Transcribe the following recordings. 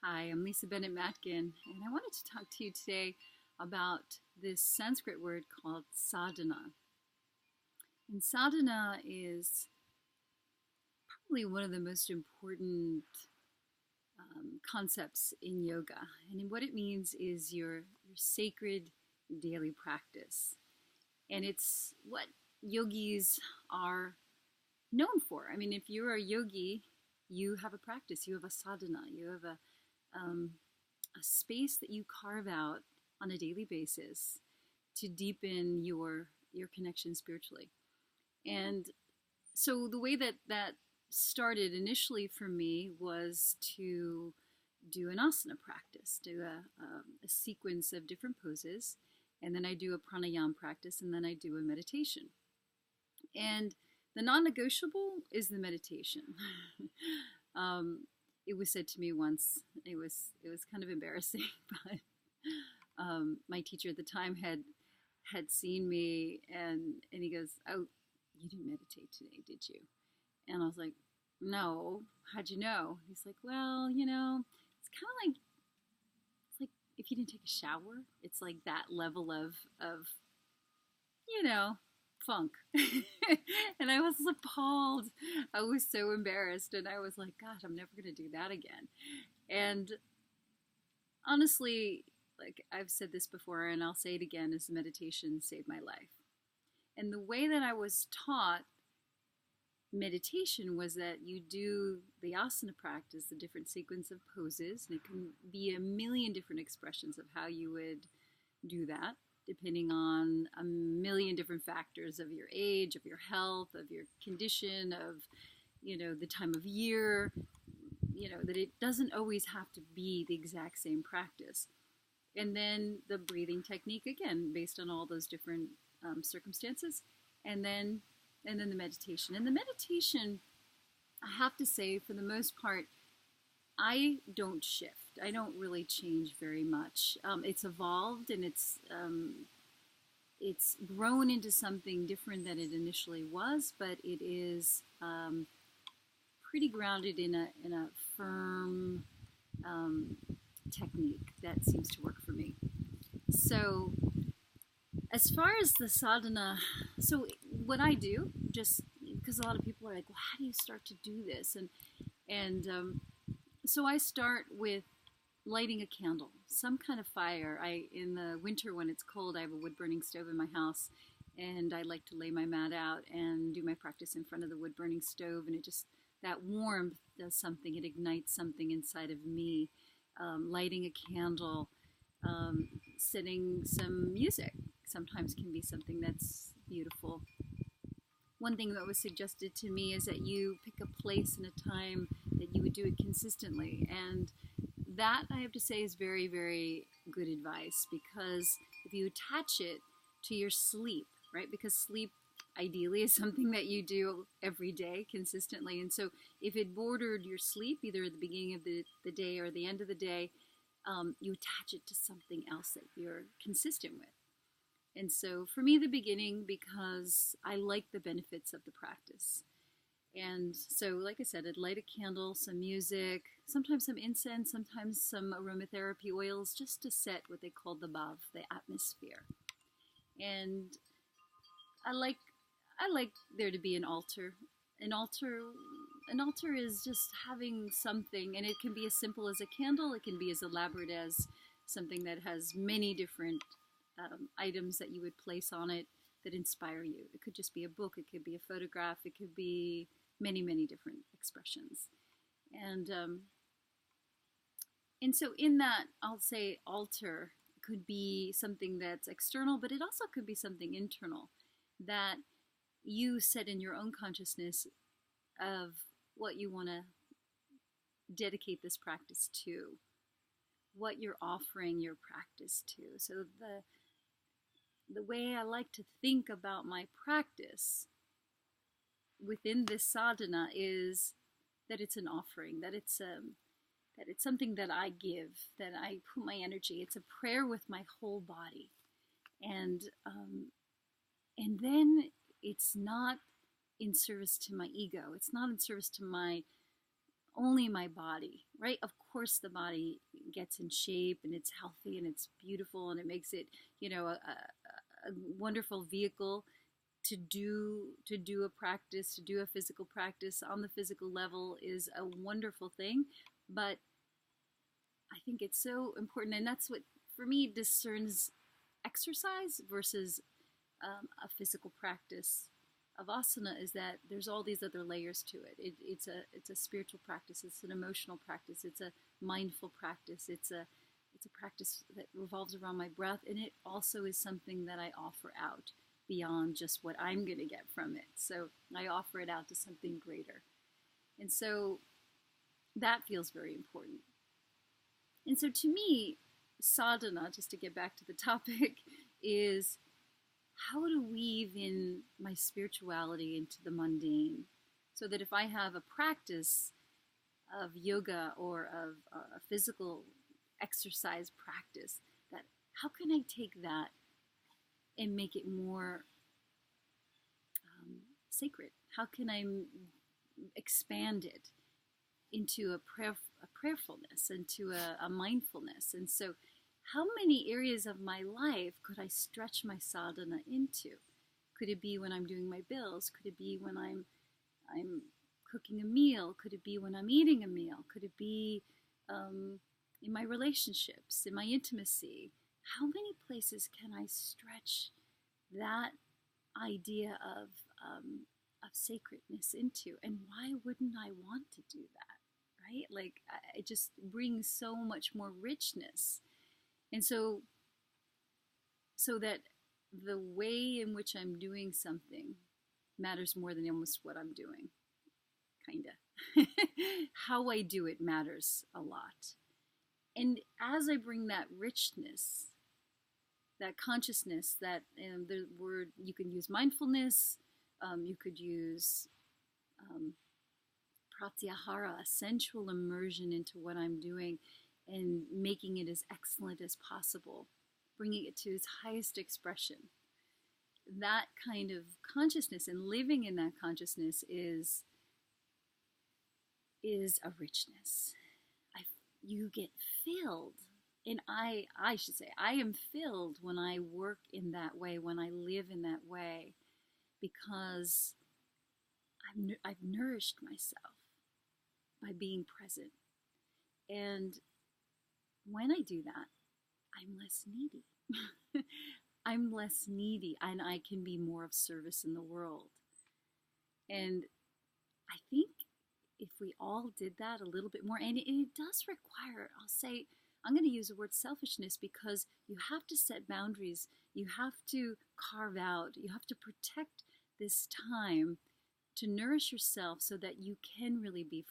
Hi, I'm Lisa Bennett Matkin, and I wanted to talk to you today about this Sanskrit word called sadhana. And sadhana is probably one of the most important concepts in yoga. And what it means is your sacred daily practice. And it's what yogis are known for. I mean, if you're a yogi, you have a practice, you have a sadhana, you have a space that you carve out on a daily basis to deepen your connection spiritually. And so the way that started initially for me was to do an asana practice, do a sequence of different poses, and then I do a pranayama practice, and then I do a meditation. And the non-negotiable is the meditation. um, it was said to me once. It was kind of embarrassing, but my teacher at the time had seen me, and he goes, "Oh, you didn't meditate today, did you?" And I was like, "No. How'd you know?" He's like, "Well, it's kind of like it's like if you didn't take a shower. It's like that level of you know funk." And I was appalled. I was so embarrassed, and I was like, "Gosh, I'm never going to do that again." And honestly, like I've said this before, and I'll say it again, is meditation saved my life. And the way that I was taught meditation was that you do the asana practice, the different sequence of poses, and it can be a million different expressions of how you would do that, depending on a million different factors of your age, of your health, of your condition, of the time of year. That it doesn't always have to be the exact same practice. And then the breathing technique, again, based on all those different circumstances, and then the meditation. And the meditation, I have to say, for the most part, I don't shift. I don't really change very much. It's evolved, and it's grown into something different than it initially was, but it is pretty grounded in a firm technique that seems to work for me. So as far as the sadhana, so what I do, just because a lot of people are like, "Well, how do you start to do this?" And so I start with lighting a candle, some kind of fire. In the winter when it's cold, I have a wood burning stove in my house, and I like to lay my mat out and do my practice in front of the wood burning stove, and it just that warmth does something. It ignites something inside of me. Lighting a candle, setting some music sometimes can be something that's beautiful. One thing that was suggested to me is that you pick a place and a time that you would do it consistently. And that, I have to say, is very, very good advice, because if you attach it to your sleep, right? Because sleep ideally is something that you do every day consistently. And so if it bordered your sleep, either at the beginning of the day or the end of the day, you attach it to something else that you're consistent with. And so for me, the beginning, because I like the benefits of the practice. And so, like I said, I'd light a candle, some music, sometimes some incense, sometimes some aromatherapy oils, just to set what they call the bhav, the atmosphere. And I like there to be an altar. An altar an altar is just having something, and it can be as simple as a candle. It can be as elaborate as something that has many different items that you would place on it that inspire you. It could just be a book. It could be a photograph. It could be many, many different expressions. And and so in that, I'll say altar could be something that's external, but it also could be something internal that you set in your own consciousness of what you want to dedicate this practice to, what you're offering your practice to. So the way I like to think about my practice within this sadhana is that it's an offering, that it's something that I give, that I put my energy. It's a prayer with my whole body, and then it's not in service to my ego. It's not in service to my only my body, right? Of course, the body gets in shape and it's healthy and it's beautiful and it makes it, a wonderful vehicle to do a practice, to do a physical practice on the physical level is a wonderful thing. But I think it's so important, and that's what for me discerns exercise versus a physical practice of asana, is that there's all these other layers to it. It's a spiritual practice. It's an emotional practice. It's a mindful practice. It's a practice that revolves around my breath, and it also is something that I offer out beyond just what I'm going to get from it. So I offer it out to something greater, and so that feels very important. And so to me, sadhana, just to get back to the topic, is how to weave in my spirituality into the mundane, so that if I have a practice of yoga or of a physical exercise practice, that how can I take that and make it more sacred? How can I expand it into a prayerfulness, into a mindfulness? And so how many areas of my life could I stretch my sadhana into? Could it be when I'm doing my bills? Could it be when I'm cooking a meal? Could it be when I'm eating a meal? Could it be in my relationships, in my intimacy? How many places can I stretch that idea of sacredness into? And why wouldn't I want to do that? Right? Like, it just brings so much more richness. And so that the way in which I'm doing something matters more than almost what I'm doing, kind of. How I do it matters a lot. And as I bring that richness, that consciousness, that the word, you can use mindfulness, you could use pratyahara, a sensual immersion into what I'm doing, and making it as excellent as possible, bringing it to its highest expression. That kind of consciousness and living in that consciousness is a richness. You get filled, and I should say, I am filled when I work in that way, when I live in that way, because I've nourished myself by being present. And when I do that, I'm less needy. I'm less needy, and I can be more of service in the world. And I think if we all did that a little bit more, and it does require, I'll say, I'm going to use the word selfishness, because you have to set boundaries. You have to carve out, you have to protect this time to nourish yourself, so that you can really be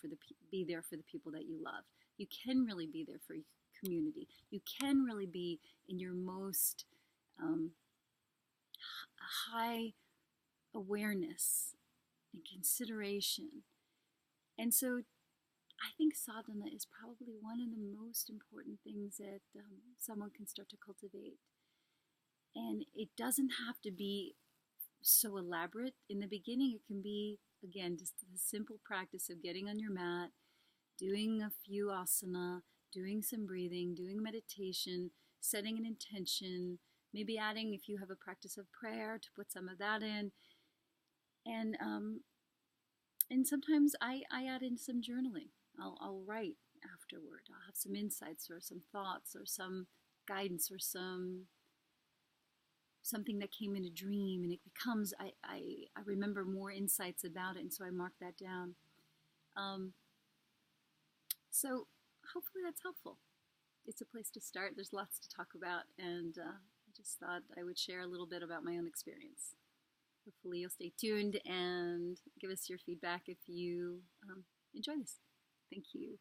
there for the people that you love. You can really be there for your community. You can really be in your most high awareness and consideration. And so I think sadhana is probably one of the most important things that someone can start to cultivate. And it doesn't have to be so elaborate in the beginning. It can be, again, just the simple practice of getting on your mat, doing a few asana, doing some breathing, doing meditation, setting an intention, maybe adding, if you have a practice of prayer, to put some of that in. And sometimes I add in some journaling. I'll write afterward. I'll have some insights or some thoughts or some guidance or something that came in a dream, and it becomes, I remember more insights about it, and so I mark that down. So hopefully that's helpful. It's a place to start. There's lots to talk about, and I just thought I would share a little bit about my own experience. Hopefully you'll stay tuned and give us your feedback if you enjoy this. Thank you.